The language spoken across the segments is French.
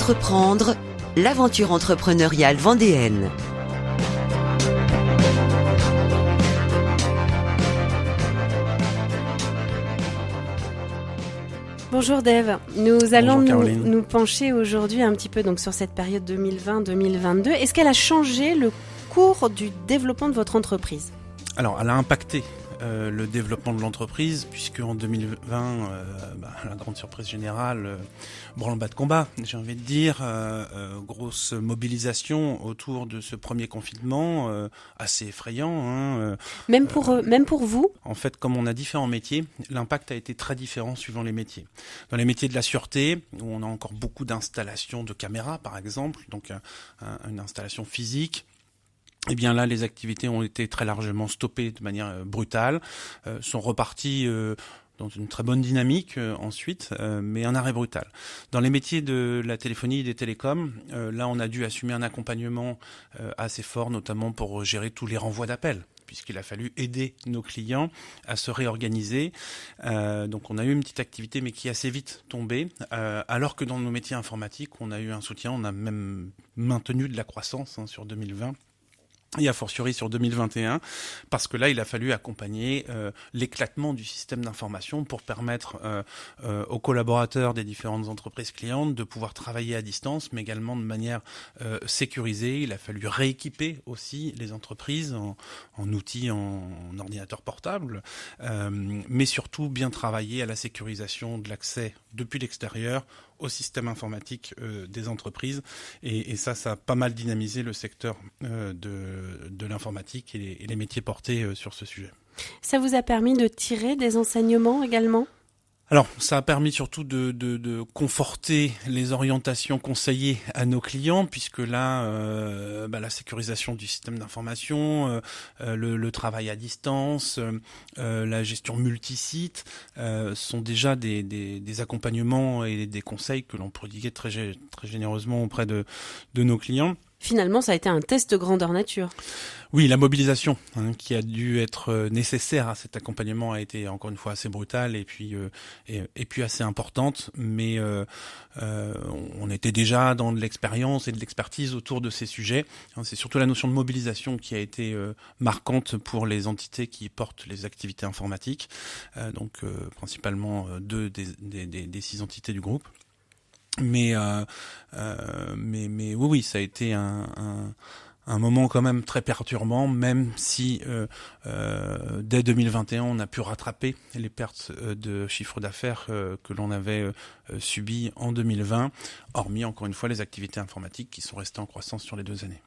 Entreprendre, l'aventure entrepreneuriale vendéenne. Bonjour Dave, nous allons Caroline. nous pencher aujourd'hui un petit peu donc, sur cette période 2020-2022. Est-ce qu'elle a changé le cours du développement de votre entreprise ? Alors, elle a impacté le développement de l'entreprise, puisque en 2020, la grande surprise générale, branle-bas de combat, j'ai envie de dire, grosse mobilisation autour de ce premier confinement, assez effrayant. Même pour vous ? En fait, comme on a différents métiers, l'impact a été très différent suivant les métiers. Dans les métiers de la sûreté, où on a encore beaucoup d'installations de caméras, par exemple, donc une installation physique, eh bien là, les activités ont été très largement stoppées de manière brutale, sont reparties dans une très bonne dynamique ensuite, mais un arrêt brutal. Dans les métiers de la téléphonie et des télécoms, là, on a dû assumer un accompagnement assez fort, notamment pour gérer tous les renvois d'appels, puisqu'il a fallu aider nos clients à se réorganiser. Donc on a eu une petite activité, mais qui est assez vite tombée, alors que dans nos métiers informatiques, on a eu un soutien, on a même maintenu de la croissance sur 2020. Et a fortiori sur 2021, parce que là, il a fallu accompagner l'éclatement du système d'information pour permettre aux collaborateurs des différentes entreprises clientes de pouvoir travailler à distance, mais également de manière sécurisée. Il a fallu rééquiper aussi les entreprises en outils, en ordinateurs portables, mais surtout bien travailler à la sécurisation de l'accès depuis l'extérieur au système informatique des entreprises. Et ça a pas mal dynamisé le secteur de l'informatique et les métiers portés sur ce sujet. Ça vous a permis de tirer des enseignements également ? Alors, ça a permis surtout de conforter les orientations conseillées à nos clients, puisque là, la sécurisation du système d'information, le travail à distance, la gestion multisite, sont déjà des accompagnements et des conseils que l'on prodiguait très généreusement auprès de nos clients. Finalement, ça a été un test grandeur nature. Oui, la mobilisation qui a dû être nécessaire à cet accompagnement a été encore une fois assez brutale et puis assez importante, mais on était déjà dans de l'expérience et de l'expertise autour de ces sujets. C'est surtout la notion de mobilisation qui a été marquante pour les entités qui portent les activités informatiques, principalement deux des 6 entités du groupe. Mais oui, ça a été un moment quand même très perturbant, même si dès 2021, on a pu rattraper les pertes de chiffre d'affaires que l'on avait subies en 2020, hormis encore une fois les activités informatiques qui sont restées en croissance sur les 2 années.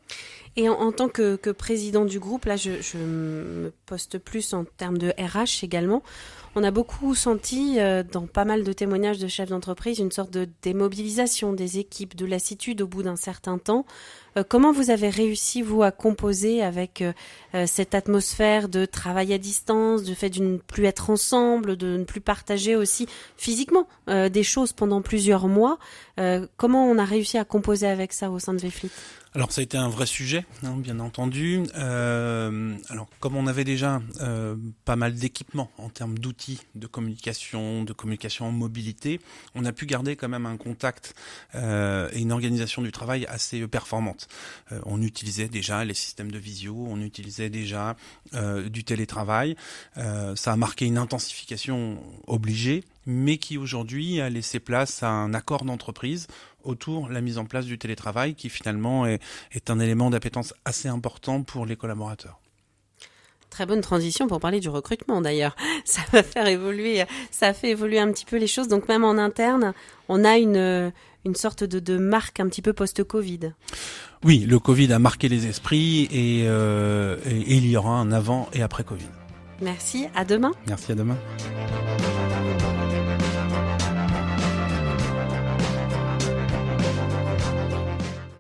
Et en tant que président du groupe, là je me poste plus en termes de RH également, on a beaucoup senti dans pas mal de témoignages de chefs d'entreprise une sorte de démobilisation des équipes, de lassitude au bout d'un certain temps. Comment vous avez réussi, vous, à composer avec cette atmosphère de travail à distance, du fait de ne plus être ensemble, de ne plus partager aussi physiquement des choses pendant plusieurs mois. Comment on a réussi à composer avec ça au sein de VFleet ? Alors ça a été un vrai sujet, bien entendu. Alors comme on avait déjà pas mal d'équipements en termes d'outils de communication en mobilité, on a pu garder quand même un contact et une organisation du travail assez performante. On utilisait déjà les systèmes de visio, on utilisait déjà du télétravail. Ça a marqué une intensification obligée, mais qui aujourd'hui a laissé place à un accord d'entreprise autour de la mise en place du télétravail qui finalement est un élément d'appétence assez important pour les collaborateurs. Très bonne transition pour parler du recrutement d'ailleurs. Ça a fait évoluer un petit peu les choses. Donc même en interne, on a une sorte de marque un petit peu post-Covid. Oui, le Covid a marqué les esprits et il y aura un avant et après Covid. Merci, à demain. Merci, à demain.